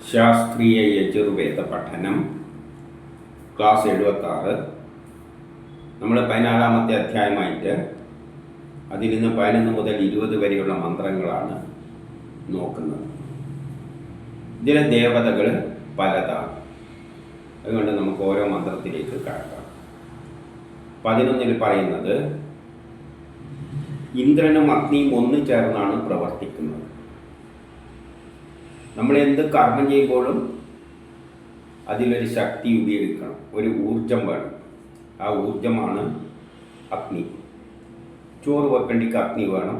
ശാസ്ത്രീയ യജുർവേദ പഠനം ക്ലാസ് 76. നമ്മൾ 14-ാമത്തെ അധ്യായമായിട്ട് അതിൽ നിന്ന് 11 മുതൽ 20 വരെയുള്ള മന്ത്രങ്ങളാണ് നോക്കുന്നത്. ഇതിലെ ദേവതകൾ പലതാണ്, അതുകൊണ്ട് നമുക്ക് ഓരോ മന്ത്രത്തിലേക്ക് കടക്കാം. 11-ൽ പറയുന്നത് ഇന്ദ്രനും അഗ്നിയും ഒന്നു ചേർന്നാണ് പ്രവർത്തിക്കുന്നത്. നമ്മൾ എന്ത് കർമ്മം ചെയ്യുമ്പോഴും അതിലൊരു ശക്തി ഉപയോഗിക്കണം, ഒരു ഊർജം വേണം. ആ ഊർജമാണ് അഗ്നി. ചോറ് വെക്കേണ്ടിക്ക് അഗ്നി വേണം,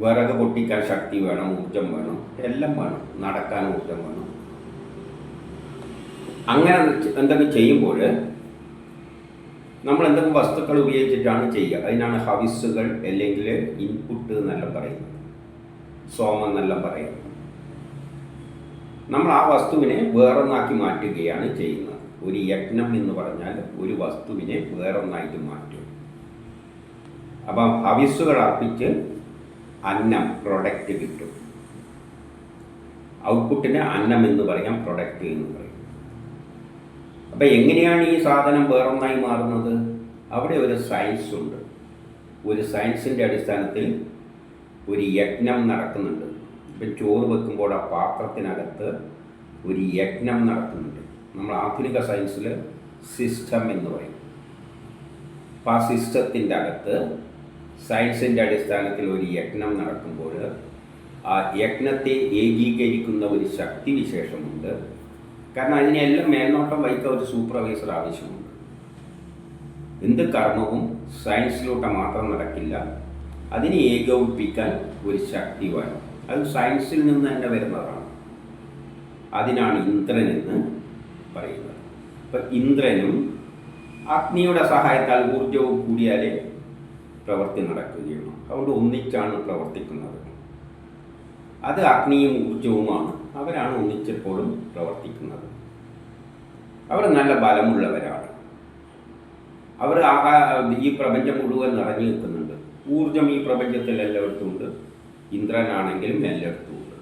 വിറക് പൊട്ടിക്കാൻ ശക്തി വേണം, ഊർജം വേണം, എല്ലാം വേണം. നടക്കാൻ ഊർജം വേണം. അങ്ങനെ എന്തെങ്കിലും ചെയ്യുമ്പോൾ നമ്മൾ എന്തെങ്കിലും വസ്തുക്കൾ ഉപയോഗിച്ചിട്ടാണ് ചെയ്യുക. അതിനാണ് ഹവിസ്സുകൾ അല്ലെങ്കിൽ ഇൻപുട്ട് എന്നെല്ലാം പറയുന്നത്, സോമം എന്നെല്ലാം പറയുന്നത്. നമ്മൾ ആ വസ്തുവിനെ വേറൊന്നാക്കി മാറ്റുകയാണ് ചെയ്യുന്നത്. ഒരു യജ്ഞം എന്ന് പറഞ്ഞാൽ ഒരു വസ്തുവിനെ വേറൊന്നായിട്ട് മാറ്റും. അപ്പം ഹവിസ്സുകൾ അർപ്പിച്ച് അന്നം, പ്രൊഡക്റ്റ് കിട്ടും. ഔട്ട്പുട്ടിന് അന്നം എന്ന് പറയാം, പ്രൊഡക്റ്റ് എന്ന് പറയും. അപ്പം എങ്ങനെയാണ് ഈ സാധനം വേറൊന്നായി മാറുന്നത്? അവിടെ ഒരു സയൻസ് ഉണ്ട്. ഒരു സയൻസിൻ്റെ അടിസ്ഥാനത്തിൽ ഒരു യജ്ഞം നടക്കുന്നുണ്ട്. ഇപ്പം ചോറ് വെക്കുമ്പോൾ ആ പാത്രത്തിനകത്ത് ഒരു യജ്ഞം നടക്കുന്നുണ്ട്. നമ്മൾ ആധുനിക സയൻസിൽ സിസ്റ്റം എന്ന് പറയും. അപ്പം ആ സിസ്റ്റത്തിൻ്റെ അകത്ത് സയൻസിൻ്റെ അടിസ്ഥാനത്തിൽ ഒരു യജ്ഞം നടക്കുമ്പോൾ ആ യജ്ഞത്തെ ഏകീകരിക്കുന്ന ഒരു ശക്തി വിശേഷമുണ്ട്. കാരണം അതിനെല്ലാം മേൽനോട്ടം വഹിക്കാൻ ഒരു സൂപ്പർവൈസർ ആവശ്യമുണ്ട്. എന്ത് കർമ്മവും സയൻസിലൂടെ മാത്രം നടക്കില്ല, അതിനെ ഏകോപിപ്പിക്കാൻ ഒരു ശക്തി വേണം. അത് സയൻസിൽ നിന്ന് തന്നെ വരുന്നതാണ്. അതിനാണ് ഇന്ദ്രൻ എന്ന് പറയുന്നത്. അപ്പം ഇന്ദ്രനും അഗ്നിയുടെ സഹായത്താൽ ഊർജവും കൂടിയാലേ പ്രവൃത്തി നടക്കുകയുള്ളൂ. അതുകൊണ്ട് ഒന്നിച്ചാണ് പ്രവർത്തിക്കുന്നത്. അത് അഗ്നിയും ഊർജവുമാണ്. അവരാണ് ഒന്നിച്ചെപ്പോഴും പ്രവർത്തിക്കുന്നത്. അവർ നല്ല ബലമുള്ളവരാണ്. അവർ ഈ പ്രപഞ്ചം മുഴുവൻ നിറഞ്ഞു നിൽക്കുന്നുണ്ട്. ഊർജം ഈ പ്രപഞ്ചത്തിൽ എല്ലായിടത്തും ഉണ്ട്. ഇന്ദ്രനാണെങ്കിലും എല്ലായിടത്തും ഉണ്ട്.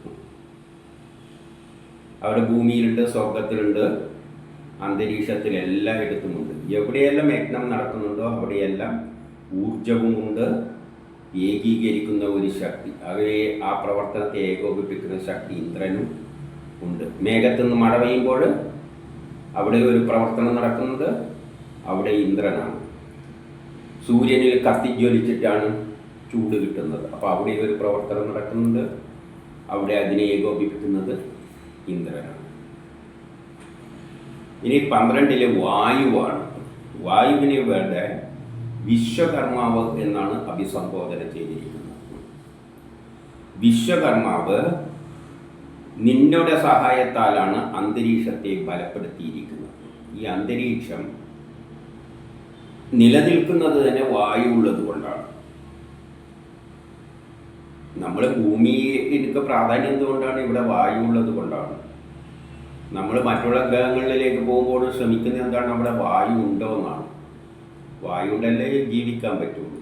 അവിടെ ഭൂമിയിലുണ്ട്, സ്വർഗത്തിലുണ്ട്, അന്തരീക്ഷത്തിൽ എല്ലായിടത്തുമുണ്ട്. എവിടെയെല്ലാം യജ്ഞം നടക്കുന്നുണ്ടോ അവിടെയെല്ലാം ഊർജവുമുണ്ട്, ഏകീകരിക്കുന്ന ഒരു ശക്തി. അവയെ ആ പ്രവർത്തനത്തെ ഏകോപിപ്പിക്കുന്ന ശക്തി ഇന്ദ്രനും ഉണ്ട്. മേഘത്തുനിന്ന് മഴ പെയ്യുമ്പോൾ അവിടെ ഒരു പ്രവർത്തനം നടക്കുന്നത്, അവിടെ ഇന്ദ്രനാണ്. സൂര്യനിൽ കത്തിജ്വലിച്ചിട്ടാണ് ചൂട് കിട്ടുന്നത്. അപ്പോൾ അവിടെ ഒരു പ്രവർത്തനം നടക്കുന്നുണ്ട്, അവിടെ അതിനെ ഏകോപിപ്പിക്കുന്നത് ഇന്ദ്രനാണ്. ഇനി 12-ലെ വായുവാണ്. വായുവിനെ വേണ്ട വിശ്വകർമാവ് എന്നാണ് അഭിസംബോധന ചെയ്തിരിക്കുന്നത്. വിശ്വകർമാവ് നിന്നുടെ സഹായത്താലാണ് അന്തരീക്ഷത്തെ ബലപ്പെടുത്തിയിരിക്കുന്നത്. ഈ അന്തരീക്ഷം നിലനിൽക്കുന്നത് തന്നെ വായു ഉള്ളത് കൊണ്ടാണ്. നമ്മൾ ഭൂമിക്ക് പ്രാധാന്യം എന്തുകൊണ്ടാണ്? ഇവിടെ വായു ഉള്ളത് കൊണ്ടാണ്. നമ്മൾ മറ്റുള്ള ഗ്രഹങ്ങളിലേക്ക് പോകുമ്പോൾ ശ്രമിക്കുന്നത് എന്താണ്? അവിടെ വായു ഉണ്ടോ എന്നാണ്. വായു ഉണ്ടല്ലേ ജീവിക്കാൻ പറ്റുള്ളൂ.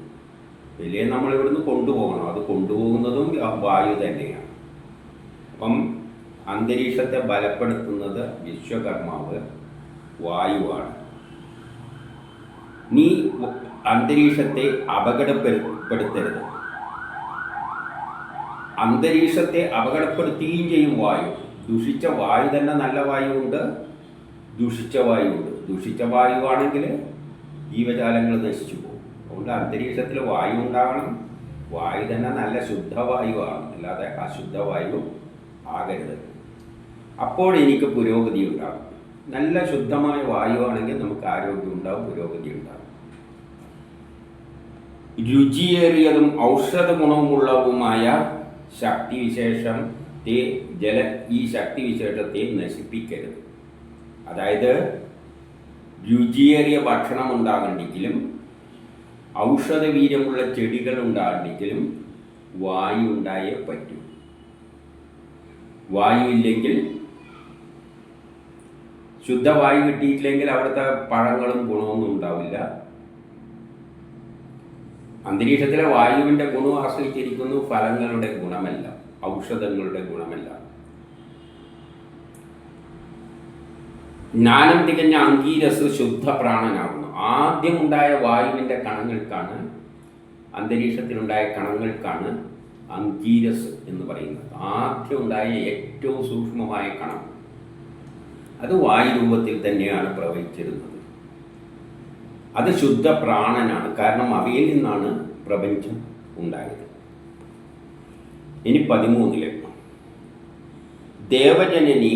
ഇല്ലേ നമ്മൾ ഇവിടുന്ന് കൊണ്ടുപോകണം. അത് കൊണ്ടുപോകുന്നതും വായു തന്നെയാണ്. അപ്പം അന്തരീക്ഷത്തെ ബലപ്പെടുത്തുന്നത് വിശ്വകർമാവ് വായുവാണ്. നീ അന്തരീക്ഷത്തെ അപകടപ്പെടുത്തരുത്. അന്തരീക്ഷത്തെ അപകടപ്പെടുത്തുകയും ചെയ്യും വായു. ദുഷിച്ച വായു തന്നെ നല്ല വായുവുണ്ട്, ദുഷിച്ച വായുവുണ്ട്. ദുഷിച്ച വായുവാണെങ്കിൽ ജീവജാലങ്ങൾ നശിച്ചു പോകും. അതുകൊണ്ട് അന്തരീക്ഷത്തിൽ വായു ഉണ്ടാകണം. വായു തന്നെ നല്ല ശുദ്ധവായുവാണ്, അല്ലാതെ അശുദ്ധവായു ആകരുത്. അപ്പോൾ എനിക്ക് പുരോഗതി ഉണ്ടാകും. നല്ല ശുദ്ധമായ വായുവാണെങ്കിൽ നമുക്ക് ആരോഗ്യം ഉണ്ടാവും, പുരോഗതി ഉണ്ടാകും. രുചിയേറിയതും ഔഷധ ഗുണമുള്ളതുമായ ശക്തിവിശേഷത്തെ ഈ ശക്തിവിശേഷത്തെ നശിപ്പിക്കരുത്. അതായത് രുചിയേറിയ ഭക്ഷണം ഉണ്ടാകണ്ടെങ്കിലും ഔഷധവീര്യമുള്ള ചെടികൾ ഉണ്ടാകണ്ടെങ്കിലും വായു ഉണ്ടായേ പറ്റൂ. വായു ഇല്ലെങ്കിൽ, ശുദ്ധവായു കിട്ടിയിട്ടില്ലെങ്കിൽ അവിടുത്തെ പഴങ്ങളും ഗുണമൊന്നും ഉണ്ടാവില്ല. അന്തരീക്ഷത്തിലെ വായുവിൻ്റെ ഗുണം ആശ്രയിച്ചിരിക്കുന്നു ഫലങ്ങളുടെ ഗുണമല്ല, ഔഷധങ്ങളുടെ ഗുണമല്ല. ജ്ഞാനം തികഞ്ഞ അങ്കീരസ് ശുദ്ധ പ്രാണനാകുന്നു. ആദ്യമുണ്ടായ വായുവിൻ്റെ കണങ്ങൾക്കാണ്, അന്തരീക്ഷത്തിലുണ്ടായ കണങ്ങൾക്കാണ് അങ്കീരസ് എന്ന് പറയുന്നത്. ആദ്യം ഉണ്ടായ ഏറ്റവും സൂക്ഷ്മമായ കണം അത് വായുരൂപത്തിൽ തന്നെയാണ് പ്രവഹിച്ചിരുന്നത്. അത് ശുദ്ധ പ്രാണനാണ്, കാരണം അവയിൽ നിന്നാണ് പ്രപഞ്ചം ഉണ്ടായത്. ഇനി 13 ദേവജനനി,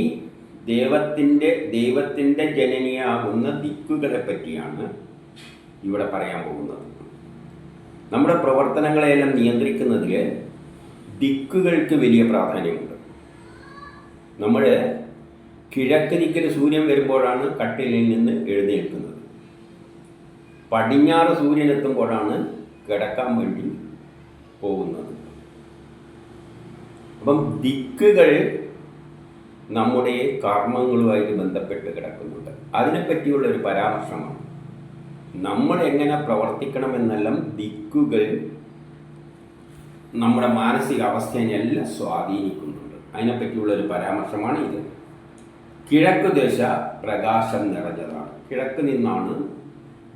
ദൈവത്തിൻ്റെ ജനനിയാകുന്ന ദിക്കുകളെ പറ്റിയാണ് ഇവിടെ പറയാൻ പോകുന്നത്. നമ്മുടെ പ്രവർത്തനങ്ങളെല്ലാം നിയന്ത്രിക്കുന്നതിൽ ദിക്കുകൾക്ക് വലിയ പ്രാധാന്യമുണ്ട്. നമ്മൾ കിഴക്ക് ദിക്കിൽ സൂര്യൻ വരുമ്പോഴാണ് കട്ടിലിൽ നിന്ന് എഴുന്നേൽക്കുന്നത്. പടിഞ്ഞാറ് സൂര്യൻ എത്തുമ്പോഴാണ് കിടക്കാൻ വേണ്ടി പോകുന്നത്. അപ്പം ദിക്കുകൾ നമ്മുടെ കർമ്മങ്ങളുമായിട്ട് ബന്ധപ്പെട്ട് കിടക്കുന്നുണ്ട്. അതിനെപ്പറ്റിയുള്ളൊരു പരാമർശമാണ്. നമ്മൾ എങ്ങനെ പ്രവർത്തിക്കണമെന്നെല്ലാം ദിക്കുകൾ നമ്മുടെ മാനസികാവസ്ഥയെല്ലാം സ്വാധീനിക്കുന്നുണ്ട്. അതിനെപ്പറ്റിയുള്ളൊരു പരാമർശമാണ് ഇത്. കിഴക്ക് ദിശ പ്രകാശം നിറഞ്ഞതാണ്. കിഴക്ക് നിന്നാണ്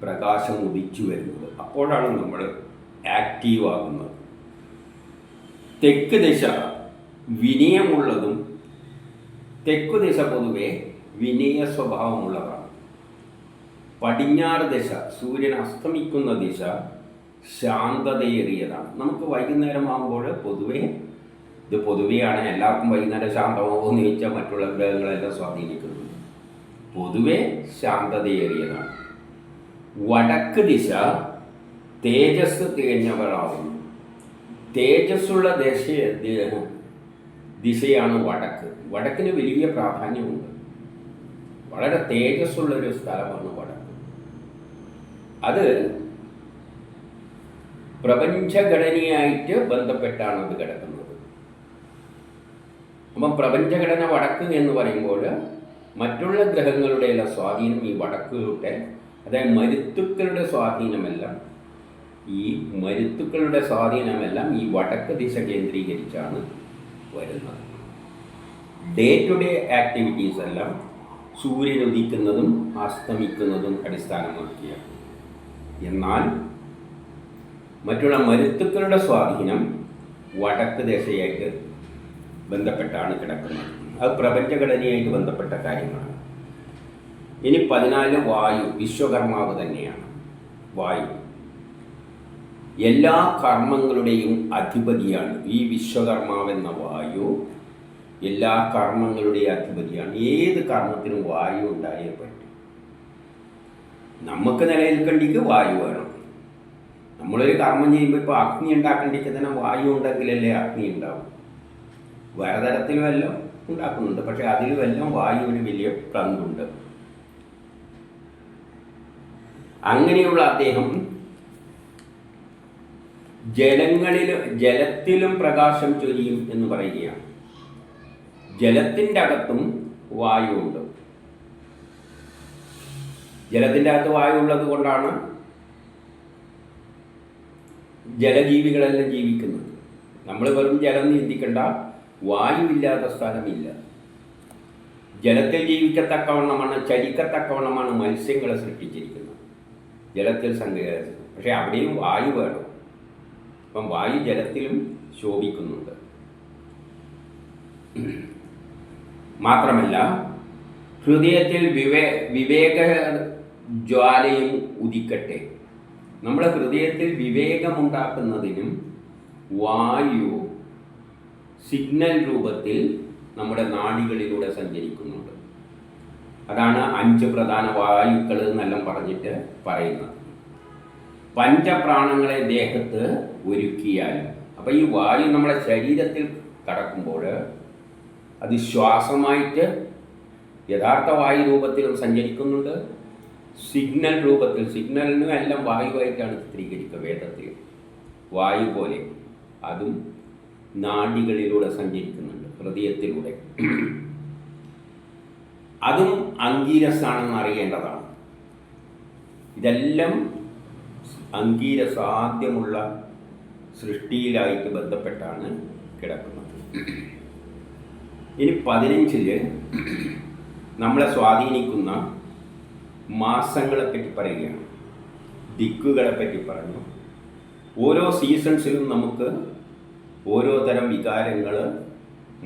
പ്രകാശം ഉദിച്ചു വരുന്നത്. അപ്പോഴാണ് നമ്മൾ ആക്റ്റീവ് ആകുന്നത്. തെക്ക് ദിശ വിനയമുള്ളതും, തെക്കു ദിശ പൊതുവെ വിനയ സ്വഭാവമുള്ളതാണ്. പടിഞ്ഞാറ് ദിശ, സൂര്യൻ അസ്തമിക്കുന്ന ദിശ, ശാന്തതയേറിയതാണ്. നമുക്ക് വൈകുന്നേരം ആകുമ്പോൾ ഇത് പൊതുവെയാണ്, എല്ലാവർക്കും വൈകുന്നേരം ശാന്തമാകുമെന്ന് ചോദിച്ചാൽ മറ്റുള്ള ഗ്രഹങ്ങളെല്ലാം സ്വാധീനിക്കുന്നുണ്ട്. പൊതുവെ ശാന്തതയേറിയതാണ്. വടക്ക് ദിശ തേജസ് തികഞ്ഞവളാകുന്നു. തേജസ്സുള്ള ദിശയാണ് വടക്ക്. വടക്കിന് വലിയ പ്രാധാന്യമുണ്ട്. വളരെ തേജസ്സുള്ളൊരു സ്ഥലമാണ് വടക്ക്. അത് പ്രപഞ്ചഘടനയായിട്ട് ബന്ധപ്പെട്ടാണ് അത് കിടക്കുന്നത്. അപ്പം പ്രപഞ്ചഘടന വടക്ക് എന്ന് പറയുമ്പോൾ മറ്റുള്ള ഗ്രഹങ്ങളുടെയുള്ള സ്വാധീനം ഈ വടക്കുകളുടെ, അതായത് മരുത്തുക്കളുടെ സ്വാധീനമെല്ലാം ഈ വടക്ക് ദിശ കേന്ദ്രീകരിച്ചാണ് വരുന്നത്. ഡേ ടു ഡേ ആക്ടിവിറ്റീസ് എല്ലാം സൂര്യൻ ഉദിക്കുന്നതും അസ്തമിക്കുന്നതും അടിസ്ഥാനമാക്കിയാണ്. എന്നാൽ മറ്റുള്ള മരുത്തുക്കളുടെ സ്വാധീനം വടക്ക് ദിശയായിട്ട് ബന്ധപ്പെട്ടാണ് കിടക്കുന്നത്. അത് പ്രപഞ്ചഘടനയായിട്ട് ബന്ധപ്പെട്ട കാര്യങ്ങളാണ്. ഇനി 14 വായു, വിശ്വകർമാവ് തന്നെയാണ്. വായു എല്ലാ കർമ്മങ്ങളുടെയും അധിപതിയാണ്. ഈ വിശ്വകർമാവെന്ന വായു എല്ലാ കർമ്മങ്ങളുടെയും അധിപതിയാണ്. ഏത് കർമ്മത്തിനും വായു ഉണ്ടായേ പറ്റും. നമുക്ക് നിലനിൽക്കേണ്ടിക്ക് വായു വേണം. നമ്മളൊരു കർമ്മം ചെയ്യുമ്പോൾ ഇപ്പോൾ അഗ്നി ഉണ്ടാക്കേണ്ടിക്ക് തന്നെ വായു ഉണ്ടെങ്കിലല്ലേ അഗ്നി ഉണ്ടാവും. വേറെ തരത്തിലും എല്ലാം ഉണ്ടാക്കുന്നുണ്ട്, പക്ഷെ അതിലുമെല്ലാം വായുവിന് വലിയ പങ്കുണ്ട്. അങ്ങനെയുള്ള അദ്ദേഹം ജലത്തിലും പ്രകാശം ചൊരിയും എന്ന് പറയുകയാണ്. ജലത്തിൻ്റെ അകത്തും വായുവുണ്ട്. ജലത്തിൻ്റെ അകത്ത് വായു ഉള്ളത് കൊണ്ടാണ് ജലജീവികളെല്ലാം ജീവിക്കുന്നത്. നമ്മൾ വെറും ജലം ചിന്തിക്കേണ്ട, വായുവില്ലാത്ത സ്ഥലമില്ല. ജലത്തിൽ ജീവിക്കത്തക്കവണ്ണമാണ്, ചലിക്കത്തക്കവണ്ണമാണ് മത്സ്യങ്ങളെ സൃഷ്ടിച്ചിരിക്കുന്നത്. ജലത്തിൽ പക്ഷേ അവിടെയും വായു വേണം. അപ്പം വായു ജലത്തിലും ശോഭിക്കുന്നുണ്ട്. മാത്രമല്ല ഹൃദയത്തിൽ വിവേക ജ്വാലയും ഉദിക്കട്ടെ. നമ്മുടെ ഹൃദയത്തിൽ വിവേകമുണ്ടാക്കുന്നതിനും വായു സിഗ്നൽ രൂപത്തിൽ നമ്മുടെ നാഡികളിലൂടെ സഞ്ചരിക്കുന്നുണ്ട്. അതാണ് 5 പ്രധാന വായുക്കൾ എന്നെല്ലാം പറഞ്ഞിട്ട് പറയുന്നത്. പഞ്ചപ്രാണങ്ങളെ ദേഹത്ത് ഒരുക്കിയാലും, അപ്പോൾ ഈ വായു നമ്മുടെ ശരീരത്തിൽ കടക്കുമ്പോൾ അത് ശ്വാസമായിട്ട് യഥാർത്ഥ വായു രൂപത്തിലും സഞ്ചരിക്കുന്നുണ്ട്, സിഗ്നൽ രൂപത്തിൽ, സിഗ്നലിനും എല്ലാം വായുവായിട്ടാണ് ചിത്രീകരിക്കുക വേദത്തിൽ. വായു പോലെ അതും നാഡികളിലൂടെ സഞ്ചരിക്കുന്നുണ്ട്, ഹൃദയത്തിലൂടെ. അതും അങ്കീരസാണെന്ന് അറിയേണ്ടതാണ്. ഇതെല്ലാം അങ്കീരസാദ്യമുള്ള സൃഷ്ടിയിലായിട്ട് ബന്ധപ്പെട്ടാണ് കിടക്കുന്നത്. ഇനി 15 നമ്മളെ സ്വാധീനിക്കുന്ന മാസങ്ങളെപ്പറ്റി പറയുകയാണ്, ദിക്കുകളെപ്പറ്റി പറഞ്ഞു. ഓരോ സീസൺസിലും നമുക്ക് ഓരോ തരം വികാരങ്ങൾ,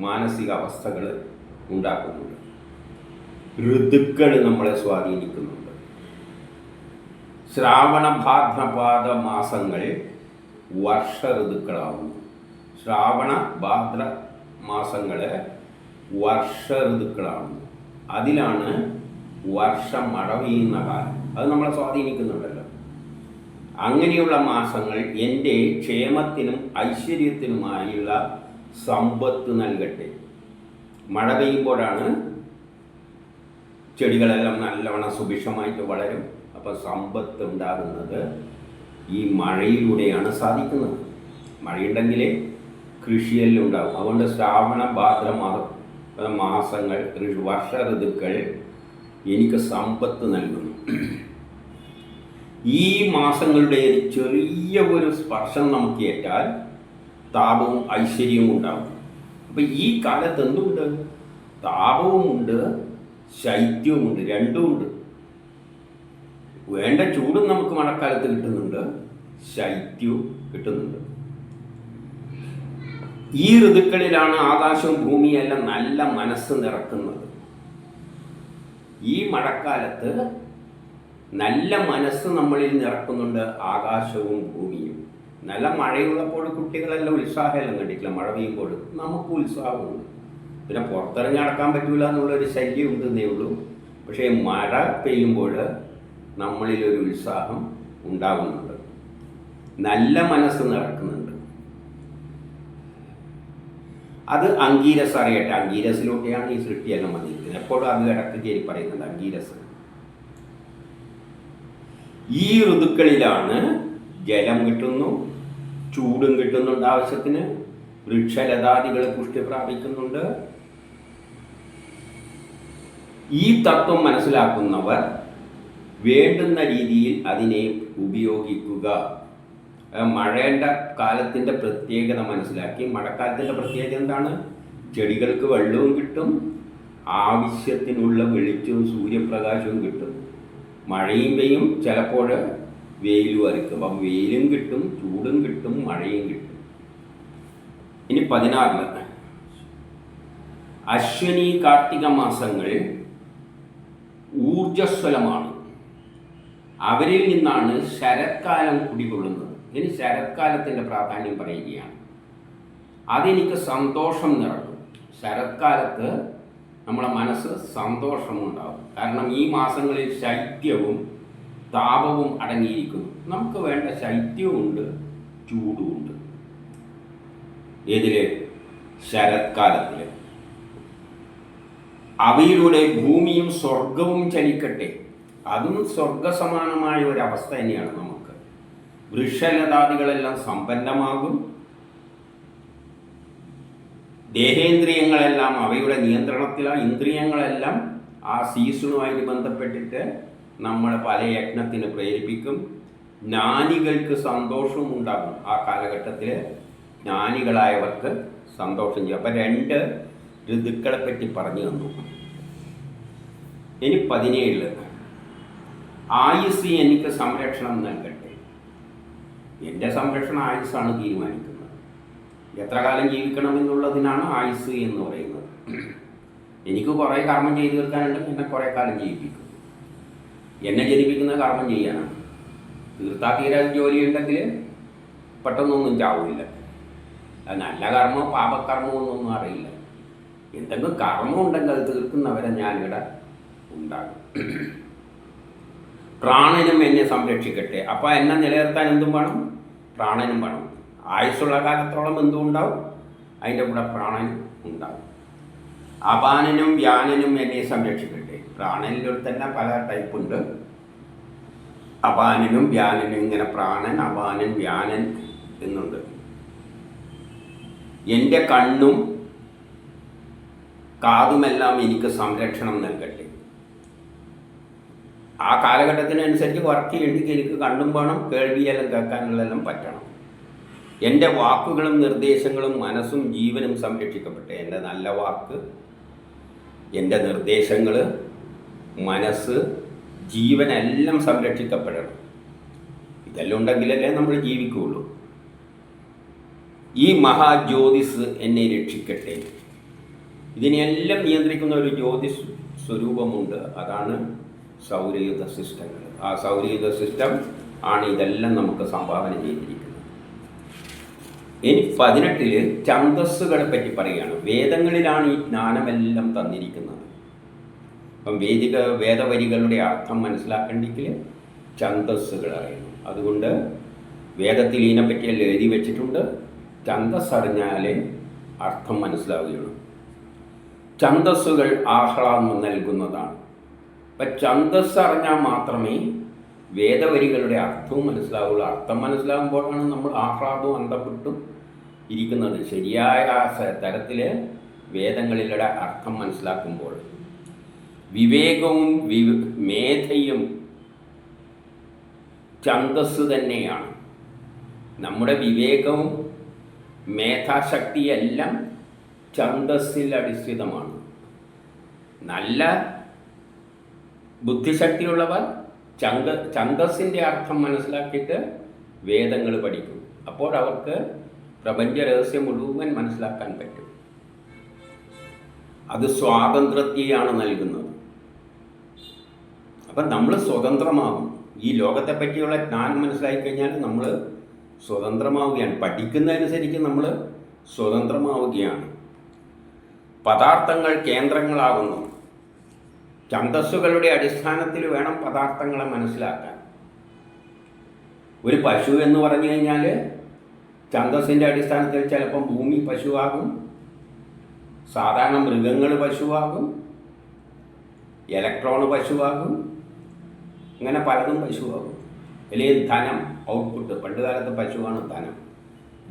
മാനസികാവസ്ഥകൾ ഉണ്ടാക്കുന്നുണ്ട്. ഋതുക്കൾ നമ്മളെ സ്വാധീനിക്കുന്നുണ്ട്. ശ്രാവണ ഭാദ്രപാദ മാസങ്ങൾ വർഷ ഋതുക്കളാവുന്നു. ശ്രാവണ ഭാദ്ര മാസങ്ങൾ വർഷ ഋതുക്കളാവുന്നു. അതിലാണ് വർഷം മഴ പെയ്യുന്ന കാലം. അത് നമ്മളെ സ്വാധീനിക്കുന്നുണ്ടല്ലോ. അങ്ങനെയുള്ള മാസങ്ങൾ എൻ്റെ ക്ഷേമത്തിനും ഐശ്വര്യത്തിനുമായുള്ള സമ്പത്ത് നൽകട്ടെ. മഴ പെയ്യുമ്പോഴാണ് ചെടികളെല്ലാം നല്ലവണ്ണം സുഭിക്ഷമായിട്ട് വളരും. അപ്പോൾ സമ്പത്ത് ഉണ്ടാകുന്നത് ഈ മഴയിലൂടെയാണ് സാധിക്കുന്നത്. മഴയുണ്ടെങ്കിലേ കൃഷിയെല്ലാം ഉണ്ടാകും. അതുകൊണ്ട് ശ്രാവണ ഭാദ്ര മാസങ്ങൾ, വർഷ ഋതുക്കൾ എനിക്ക് സമ്പത്ത് നൽകുന്നു. ഈ മാസങ്ങളുടെ ചെറിയ ഒരു സ്പർശം നമുക്ക് ഏറ്റാൽ താപവും ഐശ്വര്യവും ഉണ്ടാകും. അപ്പം ഈ കാലത്ത് എന്തുണ്ട്? താപവുമുണ്ട്, ശൈത്യവുമുണ്ട്, രണ്ടുമുണ്ട്. വേണ്ട ചൂടും നമുക്ക് മഴക്കാലത്ത് കിട്ടുന്നുണ്ട്, ശൈത്യവും കിട്ടുന്നുണ്ട്. ഈ ഋതുക്കളിലാണ് ആകാശവും ഭൂമിയെല്ലാം നല്ല മനസ്സ് നിറക്കുന്നത്. ഈ മഴക്കാലത്ത് നല്ല മനസ്സ് നമ്മളിൽ നിറക്കുന്നുണ്ട് ആകാശവും ഭൂമിയും. നല്ല മഴയുള്ളപ്പോൾ കുട്ടികളെല്ലാം ഉത്സാഹമെല്ലാം കണ്ടിട്ടില്ല. മഴ പെയ്യുമ്പോൾ നമുക്ക് ഉത്സാഹമുണ്ട്. പിന്നെ പുറത്തിറങ്ങി നടക്കാൻ പറ്റില്ല എന്നുള്ളൊരു ശല്യം ഉണ്ടെന്നേ ഉള്ളൂ. പക്ഷേ മഴ പെയ്യുമ്പോൾ നമ്മളിലൊരു ഉത്സാഹം ഉണ്ടാകുന്നുണ്ട്, നല്ല മനസ്സ് നിറക്കുന്നുണ്ട്. അത് അങ്കീരസ് അറിയട്ടെ. അങ്കീരസിലൂടെയാണ് ഈ സൃഷ്ടിയെല്ലാം വന്നിരിക്കുന്നത്. എപ്പോഴും അത് ഇടയ്ക്ക് കയറി പറയുന്നുണ്ട് അങ്കീരസ്. ഈ ഋതുക്കളിലാണ് ജലം കിട്ടുന്നു, ചൂടും കിട്ടുന്നുണ്ട് ആവശ്യത്തിന്, വൃക്ഷലതാദികൾ പുഷ്ടി പ്രാപിക്കുന്നുണ്ട്. ഈ തത്വം മനസ്സിലാക്കുന്നവർ വേണ്ടുന്ന രീതിയിൽ അതിനെ ഉപയോഗിക്കുക. മഴയുടെ കാലത്തിൻ്റെ പ്രത്യേകത മനസ്സിലാക്കി. മഴക്കാലത്തിൻ്റെ പ്രത്യേകത എന്താണ്? ചെടികൾക്ക് വെള്ളവും കിട്ടും, ആവശ്യത്തിനുള്ള വെളിച്ചവും സൂര്യപ്രകാശവും കിട്ടും. മഴയും പെയ്യും, ചിലപ്പോൾ വെയിലും അരിക്കും. അപ്പം വെയിലും കിട്ടും, ചൂടും കിട്ടും, മഴയും കിട്ടും. ഇനി 16 അശ്വിനി കാർത്തിക മാസങ്ങൾ ഊർജസ്വലമാണ്. അവരിൽ നിന്നാണ് ശരത്കാലം കുടികൊള്ളുന്നത്. ഇനി ശരത്കാലത്തിൻ്റെ പ്രാധാന്യം പറയുകയാണ്. അതെനിക്ക് സന്തോഷം നിറക്കും. ശരത്കാലത്ത് നമ്മളെ മനസ്സ് സന്തോഷമുണ്ടാകും. കാരണം ഈ മാസങ്ങളിൽ ശൈത്യവും താപവും അടങ്ങിയിരിക്കുന്നു. നമുക്ക് വേണ്ട ശൈത്യവുമുണ്ട്, ചൂടുമുണ്ട്. ഏതില്? ശരത്കാലത്തിൽ. അവയിലൂടെ ഭൂമിയും സ്വർഗവും ചലിക്കട്ടെ. അതും സ്വർഗസമാനമായ ഒരവസ്ഥ തന്നെയാണ് നമുക്ക്. വൃക്ഷലതാദികളെല്ലാം സമ്പന്നമാകും. ദേഹേന്ദ്രിയങ്ങളെല്ലാം അവയുടെ നിയന്ത്രണത്തിലാണ്. ഇന്ദ്രിയങ്ങളെല്ലാം ആ സീസണുമായിട്ട് ബന്ധപ്പെട്ടിട്ട് നമ്മളെ പല യജ്ഞത്തിന് പ്രേരിപ്പിക്കും. ജ്ഞാനികൾക്ക് സന്തോഷവും ഉണ്ടാകും. ആ കാലഘട്ടത്തിൽ ജ്ഞാനികളായവർക്ക് സന്തോഷം ചെയ്യും. അപ്പം 2 ഋതുക്കളെ പറ്റി പറഞ്ഞു തന്നു. ഇനി 17 ആയുസ് എനിക്ക് സംരക്ഷണം നൽകട്ടെ. എൻ്റെ സംരക്ഷണം ആയുസ്സാണ് തീരുമാനിക്കുന്നത്. എത്ര കാലം ജീവിക്കണമെന്നുള്ളതിനാണ് ആയുസ് എന്ന് പറയുന്നത്. എനിക്ക് കുറേ കർമ്മം ചെയ്തു തീർക്കാനുണ്ടെങ്കിൽ എന്നെ കുറേ കാലം ജീവിപ്പിക്കും. എന്നെ ജനിപ്പിക്കുന്ന കർമ്മം ചെയ്യാനാണ്. തീർത്താ ജോലി ഉണ്ടെങ്കിൽ പെട്ടെന്നൊന്നും ചാവില്ല. അത് നല്ല കർമ്മമോ പാപകർമ്മമൊന്നും അറിയില്ല. എന്തെങ്കിലും കർമ്മം ഉണ്ടെങ്കിൽ അത് തീർക്കുന്നവരെ ഞാനിവിടെ ഉണ്ടാകും. പ്രാണനും എന്നെ സംരക്ഷിക്കട്ടെ. അപ്പോൾ എന്നെ നിലനിർത്താൻ എന്തും വേണം? പ്രാണനും വേണം. ആയുസ്സുള്ള കാലത്തോളം എന്തും ഉണ്ടാവും, അതിൻ്റെ കൂടെ പ്രാണനും ഉണ്ടാവും. അപാനനും വ്യാനനും എന്നെ സംരക്ഷിക്കട്ടെ. പ്രാണനിൽ തന്നെ പല ടൈപ്പുണ്ട്. അപാനനും വ്യാനനും, ഇങ്ങനെ പ്രാണൻ, അപാനൻ, വ്യാനൻ എന്നുണ്ട്. എൻ്റെ കണ്ണും കാതുമെല്ലാം എനിക്ക് സംരക്ഷണം നൽകട്ടെ. ആ കാലഘട്ടത്തിനനുസരിച്ച് വർക്ക് ചെയ്യേണ്ടെങ്കിൽ എനിക്ക് കണ്ണും വേണം, കേൾവിയെല്ലാം കേൾക്കാനുള്ളതെല്ലാം പറ്റണം. എൻ്റെ വാക്കുകളും നിർദ്ദേശങ്ങളും മനസ്സും ജീവനും സംരക്ഷിക്കപ്പെട്ടെ. എൻ്റെ നല്ല വാക്ക്, എൻ്റെ നിർദ്ദേശങ്ങൾ, മനസ്സ്, ജീവനെല്ലാം സംരക്ഷിക്കപ്പെടണം. ഇതെല്ലാം ഉണ്ടെങ്കിലല്ലേ നമ്മൾ ജീവിക്കുകയുള്ളൂ. ഈ മഹാജ്യോതിസ് എന്നെ രക്ഷിക്കട്ടെ. ഇതിനെല്ലാം നിയന്ത്രിക്കുന്ന ഒരു ജ്യോതിസ് സ്വരൂപമുണ്ട്. അതാണ് സൗരയുധ സിസ്റ്റങ്ങൾ. ആ സൗരയുധ സിസ്റ്റം ആണ് ഇതെല്ലാം നമുക്ക് സംഭാവന ചെയ്തിരിക്കുന്നത്. ഇനി 18 ഛന്ദസ്സുകളെ പറ്റി പറയുകയാണ്. വേദങ്ങളിലാണ് ഈ ജ്ഞാനമെല്ലാം തന്നിരിക്കുന്നത്. അപ്പം വേദവരികളുടെ അർത്ഥം മനസ്സിലാക്കണമെങ്കിൽ ഛന്ദസ്സുകൾ അറിയണം. അതുകൊണ്ട് വേദത്തിൽ ഇതിനെപ്പറ്റിയെല്ലാം എഴുതി വെച്ചിട്ടുണ്ട്. ഛന്ദസ് അറിഞ്ഞാലേ അർത്ഥം മനസ്സിലാവുകയുള്ളൂ. ഛന്ദസ്സുകൾ ആഹ്ലാദം നൽകുന്നതാണ്. അപ്പം ഛന്ദസ് അറിഞ്ഞാൽ മാത്രമേ വേദവരികളുടെ അർത്ഥവും മനസ്സിലാവുള്ളൂ. അർത്ഥം മനസ്സിലാകുമ്പോഴാണ് നമ്മൾ ആഹ്ലാദവും അന്തപ്പെട്ടും ഇരിക്കുന്നത്. ശരിയായ തരത്തിൽ വേദങ്ങളിലെ അർത്ഥം മനസ്സിലാക്കുമ്പോൾ വിവേകവും മേധയും ഛന്ദസ് തന്നെയാണ്. നമ്മുടെ വിവേകവും മേധാശക്തിയെല്ലാം ഛന്ദസ്സിൽ അടിസ്ഥിതമാണ്. നല്ല ബുദ്ധിശക്തിയുള്ളവർ ഛന്ദസ്സിൻ്റെ അർത്ഥം മനസ്സിലാക്കിയിട്ട് വേദങ്ങൾ പഠിക്കും. അപ്പോൾ അവർക്ക് പ്രപഞ്ച രഹസ്യം മുഴുവൻ മനസ്സിലാക്കാൻ പറ്റും. അത് സ്വാതന്ത്ര്യത്തെയാണ് നൽകുന്നത്. അപ്പം നമ്മൾ സ്വതന്ത്രമാകും. ഈ ലോകത്തെ പറ്റിയുള്ള ജ്ഞാനം മനസ്സിലാക്കി കഴിഞ്ഞാൽ നമ്മൾ സ്വതന്ത്രമാവുകയാണ്. പഠിക്കുന്നതനുസരിച്ച് നമ്മൾ സ്വതന്ത്രമാവുകയാണ്. പദാർത്ഥങ്ങൾ കേന്ദ്രങ്ങളാകുന്നു. ഛന്ദസ്സുകളുടെ അടിസ്ഥാനത്തിൽ വേണം പദാർത്ഥങ്ങളെ മനസ്സിലാക്കാൻ. ഒരു പശു എന്ന് പറഞ്ഞു കഴിഞ്ഞാൽ ഛന്ദസ്സിൻ്റെ അടിസ്ഥാനത്തിൽ ചിലപ്പം ഭൂമി പശുവാകും, സാധാരണ മൃഗങ്ങൾ പശുവാകും, ഇലക്ട്രോൺ പശുവാകും, അങ്ങനെ പലതും പശുവാകും. അല്ലെങ്കിൽ ധനം, ഔട്ട്പുട്ട്. പണ്ട് കാലത്ത് പശുവാണ് ധനം.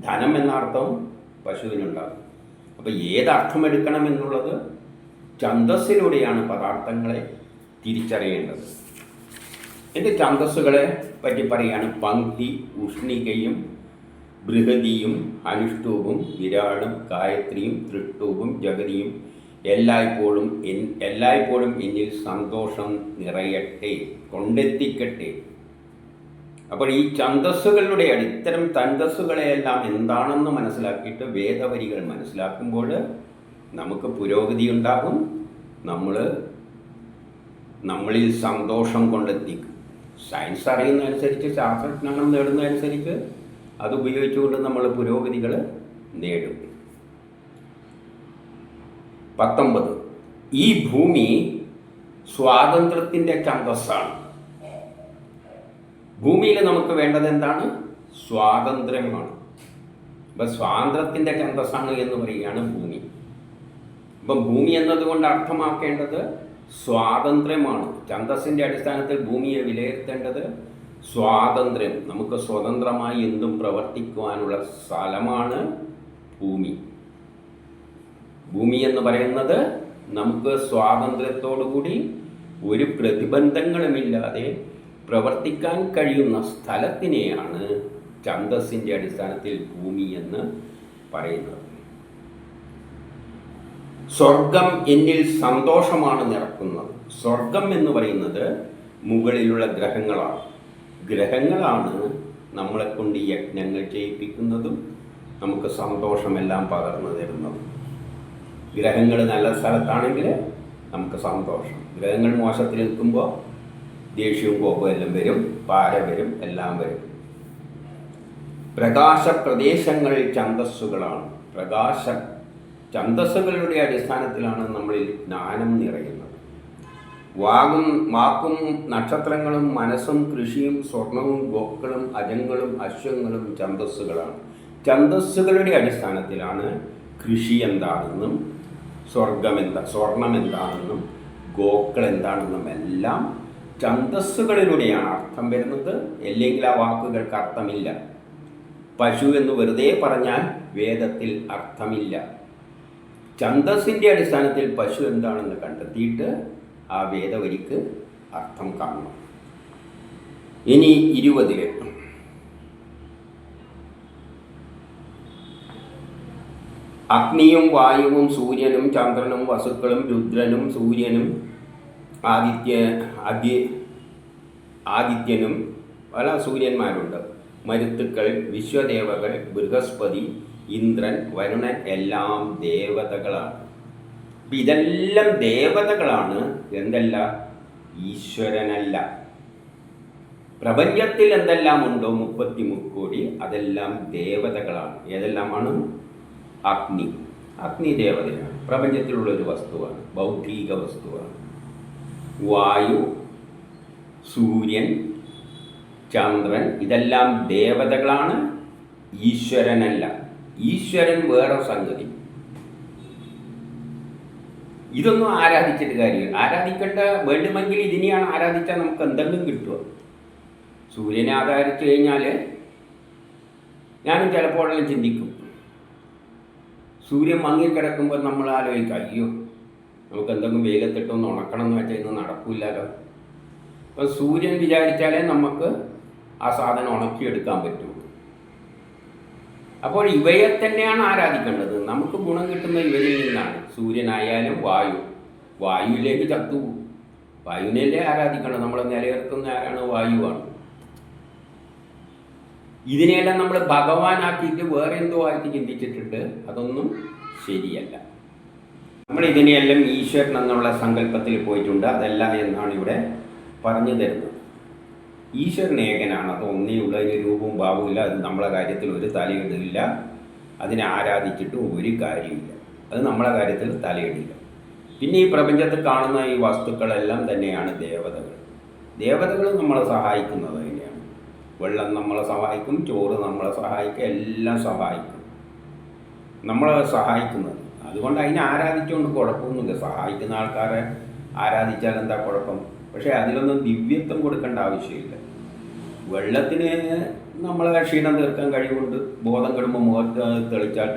ധനം എന്ന അർത്ഥവും പശുവിനുണ്ടാകും. അപ്പോൾ ഏതർത്ഥം എടുക്കണം എന്നുള്ളത് ഛന്ദസ്സിലൂടെയാണ് പദാർത്ഥങ്ങളെ തിരിച്ചറിയേണ്ടത്. എൻ്റെ ഛന്ദസ്സുകളെ പറ്റി പറയുകയാണ്. പങ്ക്തി, ഉഷ്ണികയും ബൃഹതിയും അനുഷ്ഠൂപും വിരാടും ഗായത്രിയും തൃട്ടൂപും ജഗതിയും എല്ലായ്പ്പോഴും എന്നിൽ സന്തോഷം നിറയട്ടെ, കൊണ്ടെത്തിക്കട്ടെ. അപ്പോൾ ഈ ഛന്ദസ്സുകളുടെ ഇത്തരം ഛന്ദസ്സുകളെയെല്ലാം എന്താണെന്ന് മനസ്സിലാക്കിയിട്ട് വേദവരികൾ മനസ്സിലാക്കുമ്പോൾ നമുക്ക് പുരോഗതി ഉണ്ടാകും. നമ്മളിൽ സന്തോഷം കൊണ്ടെത്തിക്കും. സയൻസ് അറിയുന്നതനുസരിച്ച്, ശാസ്ത്രജ്ഞാനം നേടുന്നതനുസരിച്ച് അത് ഉപയോഗിച്ചുകൊണ്ട് നമ്മൾ പുരോഗതികൾ നേടും. 19 ഈ ഭൂമി സ്വാതന്ത്ര്യത്തിൻ്റെ ഛന്ദസ്സാണ്. ഭൂമിയിൽ നമുക്ക് വേണ്ടത് എന്താണ്? സ്വാതന്ത്ര്യമാണ്. അപ്പം സ്വാതന്ത്ര്യത്തിൻ്റെ ഛന്ദസ്സാണ് എന്ന് പറയുകയാണ് ഭൂമി. അപ്പം ഭൂമി എന്നതുകൊണ്ട് അർത്ഥമാക്കേണ്ടത് സ്വാതന്ത്ര്യമാണ്. ഛന്ദസ്സിൻ്റെ അടിസ്ഥാനത്തിൽ ഭൂമിയെ വിലയിരുത്തേണ്ടത് സ്വാതന്ത്ര്യം. നമുക്ക് സ്വതന്ത്രമായി എന്തും പ്രവർത്തിക്കുവാനുള്ള സ്ഥലമാണ് ഭൂമി. ഭൂമി എന്ന് പറയുന്നത് നമുക്ക് സ്വാതന്ത്ര്യത്തോടുകൂടി ഒരു പ്രതിബന്ധങ്ങളുമില്ലാതെ പ്രവർത്തിക്കാൻ കഴിയുന്ന സ്ഥലത്തിനെയാണ് ഛന്ദസ്സിൻ്റെ അടിസ്ഥാനത്തിൽ ഭൂമി എന്ന് പറയുന്നത്. സ്വർഗം എന്നിൽ സന്തോഷമാണ് നിറക്കുന്നത്. സ്വർഗം എന്ന് പറയുന്നത് മുകളിലുള്ള ഗ്രഹങ്ങളാണ്. ഗ്രഹങ്ങളാണ് നമ്മളെ കൊണ്ട് യജ്ഞങ്ങൾ ചെയ്യിപ്പിക്കുന്നതും നമുക്ക് സന്തോഷമെല്ലാം പകർന്നു തരുന്നതും. ഗ്രഹങ്ങൾ നല്ല സ്ഥലത്താണെങ്കിൽ നമുക്ക് സന്തോഷം. ഗ്രഹങ്ങൾ മോശത്തിൽ നിൽക്കുമ്പോൾ ദേഷ്യവും കോപവും എല്ലാം വരും, പാര വരും, എല്ലാം വരും. പ്രകാശപ്രദേശങ്ങൾ ഛന്ദസ്സുകളാണ്. ഛന്ദസ്സുകളുടെ അടിസ്ഥാനത്തിലാണ് നമ്മളിൽ ജ്ഞാനം നിറയുന്നത്. വാക്കും നക്ഷത്രങ്ങളും മനസ്സും കൃഷിയും സ്വർണവും ഗോക്കളും അജങ്ങളും അശ്വങ്ങളും ഛന്ദസ്സുകളാണ്. ഛന്ദസ്സുകളുടെ അടിസ്ഥാനത്തിലാണ് കൃഷി എന്താണെന്നും സ്വർണം എന്താണെന്നും ഗോക്കൾ എന്താണെന്നും എല്ലാം ഛന്ദസ്സുകളിലൂടെയാണ് അർത്ഥം വരുന്നത്. അല്ലെങ്കിൽ ആ വാക്കുകൾക്ക് അർത്ഥമില്ല. പശു എന്ന് വെറുതെ പറഞ്ഞാൽ വേദത്തിൽ അർത്ഥമില്ല. ഛന്ദസ്സിൻ്റെ അടിസ്ഥാനത്തിൽ പശു എന്താണെന്ന് കണ്ടെത്തിയിട്ട് ആ വേദവരിക്ക് അർത്ഥം കാണണം. ഇനി 20 അഗ്നിയും വായുവും സൂര്യനും ചന്ദ്രനും വസുക്കളും രുദ്രനും സൂര്യനും ആദിത്യ ആദ്യ ആദിത്യനും പല സൂര്യന്മാരുണ്ട്. മരുത്തുക്കൾ, വിശ്വദേവകൾ, ബൃഹസ്പതി, ഇന്ദ്രൻ, വരുണൻ എല്ലാം ദേവതകളാണ്. അപ്പം ഇതെല്ലാം ദേവതകളാണ്, എന്തല്ല? ഈശ്വരനല്ല. പ്രപഞ്ചത്തിൽ എന്തെല്ലാം ഉണ്ടോ 33 കോടി, അതെല്ലാം ദേവതകളാണ്. ഏതെല്ലാമാണ്? അഗ്നി, അഗ്നി ദേവതയാണ്, പ്രപഞ്ചത്തിലുള്ളൊരു വസ്തുവാണ്, ഭൗതിക വസ്തുവാണ്. വായു, സൂര്യൻ, ചന്ദ്രൻ, ഇതെല്ലാം ദേവതകളാണ്, ഈശ്വരനല്ല. ഈശ്വരൻ വേറെ സംഗതി. ഇതൊന്നും ആരാധിച്ചിട്ട് കാര്യമില്ല. ആരാധിക്കേണ്ട വേണ്ടുമെങ്കിൽ ഇതിനെയാണ് ആരാധിച്ചാൽ നമുക്ക് എന്തെങ്കിലും കിട്ടുക. സൂര്യനെ ആരാധിച്ചു കഴിഞ്ഞാൽ ഞാനും ചിലപ്പോഴെല്ലാം ചിന്തിക്കും, സൂര്യൻ മങ്ങിക്കിടക്കുമ്പോൾ നമ്മൾ ആലോചിക്കും, അയ്യോ നമുക്ക് എന്തെങ്കിലും വെയിലത്തിട്ടൊന്ന് ഉണക്കണം എന്ന് വെച്ചാൽ ഇന്ന് നടക്കില്ലല്ലോ. അപ്പം സൂര്യൻ വിചാരിച്ചാലേ നമുക്ക് ആ സാധനം ഉണക്കിയെടുക്കാൻ പറ്റുള്ളൂ. അപ്പോൾ ഇവയെ തന്നെയാണ് ആരാധിക്കേണ്ടത്. നമുക്ക് ഗുണം കിട്ടുന്ന ഇവരിൽ നിന്നാണ്. സൂര്യനായാലും വായു, വായുവിലേക്ക് ചത്തുപോകും. വായുവിനല്ലേ ആരാധിക്കണം. നമ്മൾ നിലനിർത്തുന്ന ആരാണ്? വായുവാണ്. ഇതിനെയെല്ലാം നമ്മൾ ഭഗവാനാക്കിയിട്ട് വേറെ എന്തോ ആയിട്ട് ചിന്തിച്ചിട്ടുണ്ട്. അതൊന്നും ശരിയല്ല. നമ്മൾ ഇതിനെയെല്ലാം ഈശ്വരൻ എന്നുള്ള സങ്കല്പത്തിൽ പോയിട്ടുണ്ട്. അതല്ല എന്നാണ് ഇവിടെ പറഞ്ഞു തരുന്നത്. ഈശ്വരൻ ഏകനാണ്. അത് ഒന്നേ ഉള്ള ഒരു രൂപവും ഭാവവും. അത് നമ്മളെ കാര്യത്തിൽ ഒരു തലയിടില്ല. അതിനെ ആരാധിച്ചിട്ടും ഒരു കാര്യമില്ല. അത് നമ്മളെ കാര്യത്തിൽ തലയിടില്ല. പിന്നെ ഈ പ്രപഞ്ചത്തിൽ കാണുന്ന ഈ വസ്തുക്കളെല്ലാം തന്നെയാണ് ദേവതകൾ. ദേവതകൾ നമ്മളെ സഹായിക്കുന്നത് തന്നെയാണ്. വെള്ളം നമ്മളെ സഹായിക്കും, ചോറ് നമ്മളെ സഹായിക്കും, എല്ലാം സഹായിക്കും, നമ്മളെ സഹായിക്കുന്നത്. അതുകൊണ്ട് അതിനെ ആരാധിച്ചുകൊണ്ട് കുഴപ്പമൊന്നുമില്ല. സഹായിക്കുന്ന ആൾക്കാരെ ആരാധിച്ചാൽ എന്താ കുഴപ്പം? പക്ഷേ അതിലൊന്നും ദിവ്യത്വം കൊടുക്കേണ്ട ആവശ്യമില്ല. വെള്ളത്തിന് നമ്മളെ ക്ഷീണം തീർക്കാൻ കഴിവുണ്ട്. ബോധം കെടുമ്പോൾ മുഖത്ത് തെളിച്ചാൽ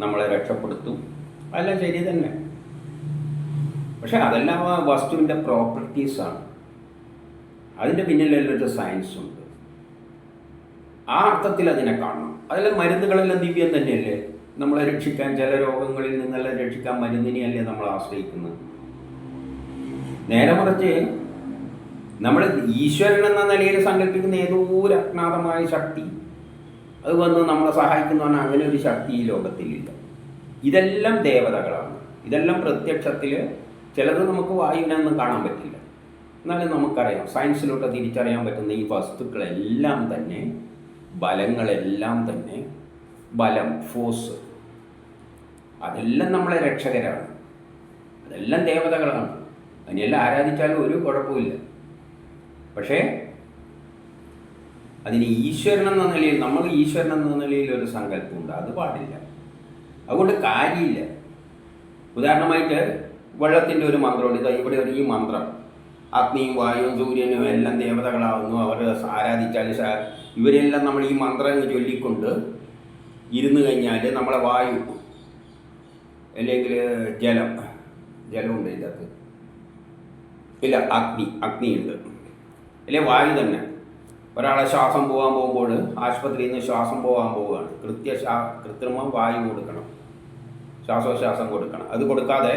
നമ്മളെ രക്ഷപ്പെടുത്തും. അല്ല, ശരി തന്നെ. പക്ഷെ അതെല്ലാം ആ വസ്തുവിൻ്റെ പ്രോപ്പർട്ടീസാണ്. അതിൻ്റെ പിന്നിലെല്ലാം ഒരു സയൻസുണ്ട്. ആ അർത്ഥത്തിൽ അതിനെ കാണണം. അതെല്ലാം മരുന്നുകളെല്ലാം ദിവ്യം തന്നെയല്ലേ. നമ്മളെ രക്ഷിക്കാൻ, ചില രോഗങ്ങളിൽ നിന്നെല്ലാം രക്ഷിക്കാൻ മരുന്നിനെയല്ലേ നമ്മൾ ആശ്രയിക്കുന്നത്. നേരെ മറിച്ച് നമ്മൾ ഈശ്വരൻ എന്ന നിലയിൽ സങ്കല്പിക്കുന്ന ഏതോ ഒരു അജ്ഞാതമായ ശക്തി അത് വന്ന് നമ്മളെ സഹായിക്കുന്നതാണ്. അങ്ങനെ ഒരു ശക്തി ഈ ലോകത്തിലില്ല. ഇതെല്ലാം ദേവതകളാണ്. ഇതെല്ലാം പ്രത്യക്ഷത്തിൽ ചിലത് നമുക്ക് വായുവിനൊന്നും കാണാൻ പറ്റില്ല. എന്നാലും നമുക്കറിയാം, സയൻസിലോട്ട് തിരിച്ചറിയാൻ പറ്റുന്ന ഈ വസ്തുക്കളെല്ലാം തന്നെ, ബലങ്ങളെല്ലാം തന്നെ, ബലം, ഫോഴ്സ്, അതെല്ലാം നമ്മളെ രക്ഷകരാണ്. അതെല്ലാം ദേവതകളാണ്. അതിനെല്ലാം ആരാധിച്ചാലും ഒരു കുഴപ്പമില്ല. പക്ഷേ അതിന് ഈശ്വരൻ എന്ന നിലയിൽ, നമ്മൾ ഈശ്വരൻ എന്ന നിലയിൽ ഒരു സങ്കല്പമുണ്ട്. അത് പാടില്ല. അതുകൊണ്ട് കാര്യമില്ല. ഉദാഹരണമായിട്ട് വെള്ളത്തിൻ്റെ ഒരു മന്ത്രമുണ്ട്. ഇതാ ഇവിടെ ഒരു ഈ മന്ത്രം, അഗ്നിയും വായുവും സൂര്യനും എല്ലാം ദേവതകളാവുന്നു, അവർ ആരാധിച്ചാൽ ഇവരെല്ലാം നമ്മൾ ഈ മന്ത്രം ചൊല്ലിക്കൊണ്ട് ഇരുന്ന് കഴിഞ്ഞാൽ നമ്മളെ വായു, അല്ലെങ്കിൽ ജലമുണ്ട് ഇതിനകത്ത്, ഇല്ല അഗ്നിയുണ്ട്, അല്ലെ വായു തന്നെ. ഒരാളെ ശ്വാസം പോകാൻ പോകുമ്പോൾ ആശുപത്രിയിൽ നിന്ന് ശ്വാസം പോകാൻ പോവുകയാണ്, കൃത്രിമം വായു കൊടുക്കണം, ശ്വാസോച്ഛ്വാസം കൊടുക്കണം. അത് കൊടുക്കാതെ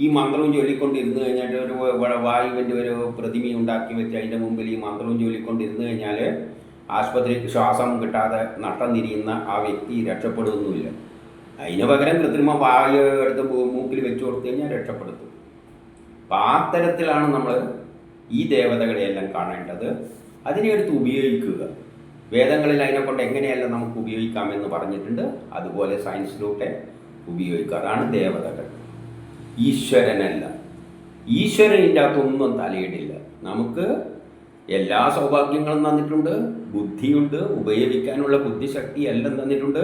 ഈ മന്ത്രവും ചൊല്ലിക്കൊണ്ടിരുന്ന് കഴിഞ്ഞാൽ ഒരു വായുവിൻ്റെ ഒരു പ്രതിമ ഉണ്ടാക്കി വെച്ച് അതിൻ്റെ മുമ്പിൽ ഈ മന്ത്രവും ചൊല്ലിക്കൊണ്ടിരുന്ന് കഴിഞ്ഞാൽ ആശുപത്രിക്ക് ശ്വാസം കിട്ടാതെ നട്ടം തിരിയുന്ന ആ വ്യക്തി രക്ഷപ്പെടുകയൊന്നുമില്ല. അതിന് പകരം കൃത്രിമ വായു എടുത്ത് മൂക്കിൽ വെച്ച് കൊടുത്തു കഴിഞ്ഞാൽ രക്ഷപ്പെടുത്തും. അപ്പം ആ തരത്തിലാണ് നമ്മൾ ഈ ദേവതകളെയെല്ലാം കാണേണ്ടത്. അതിനെ എടുത്ത് ഉപയോഗിക്കുക. വേദങ്ങളിൽ അതിനെക്കൊണ്ട് എങ്ങനെയല്ല നമുക്ക് ഉപയോഗിക്കാമെന്ന് പറഞ്ഞിട്ടുണ്ട്. അതുപോലെ സയൻസിലൂടെ ഉപയോഗിക്കുക. അതാണ് ദേവതകൾ. ഈശ്വരനല്ല. ഈശ്വരനിൻ്റെ അകത്തൊന്നും തലയിടില്ല. നമുക്ക് എല്ലാ സൗഭാഗ്യങ്ങളും തന്നിട്ടുണ്ട്, ബുദ്ധിയുണ്ട്, ഉപയോഗിക്കാനുള്ള ബുദ്ധിശക്തി എല്ലാം തന്നിട്ടുണ്ട്,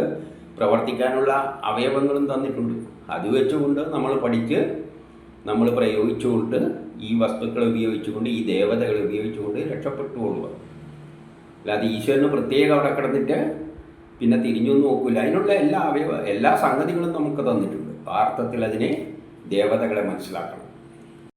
പ്രവർത്തിക്കാനുള്ള അവയവങ്ങളും തന്നിട്ടുണ്ട്. അത് വെച്ചുകൊണ്ട് നമ്മൾ പഠിച്ച്, നമ്മൾ പ്രയോഗിച്ചുകൊണ്ട്, ഈ വസ്തുക്കൾ ഉപയോഗിച്ചുകൊണ്ട്, ഈ ദേവതകൾ ഉപയോഗിച്ചുകൊണ്ട് രക്ഷപ്പെട്ടുകൊള്ളുക. അല്ലാതെ ഈശ്വരന് പ്രത്യേകം അവിടെ കിടന്നിട്ട് പിന്നെ തിരിഞ്ഞൊന്നും നോക്കില്ല. അതിനുള്ള എല്ലാ സംഗതികളും നമുക്ക് തന്നിട്ടുണ്ട്. ആ അർത്ഥത്തിൽ അതിനെ ദേവതകളെ മനസ്സിലാക്കണം.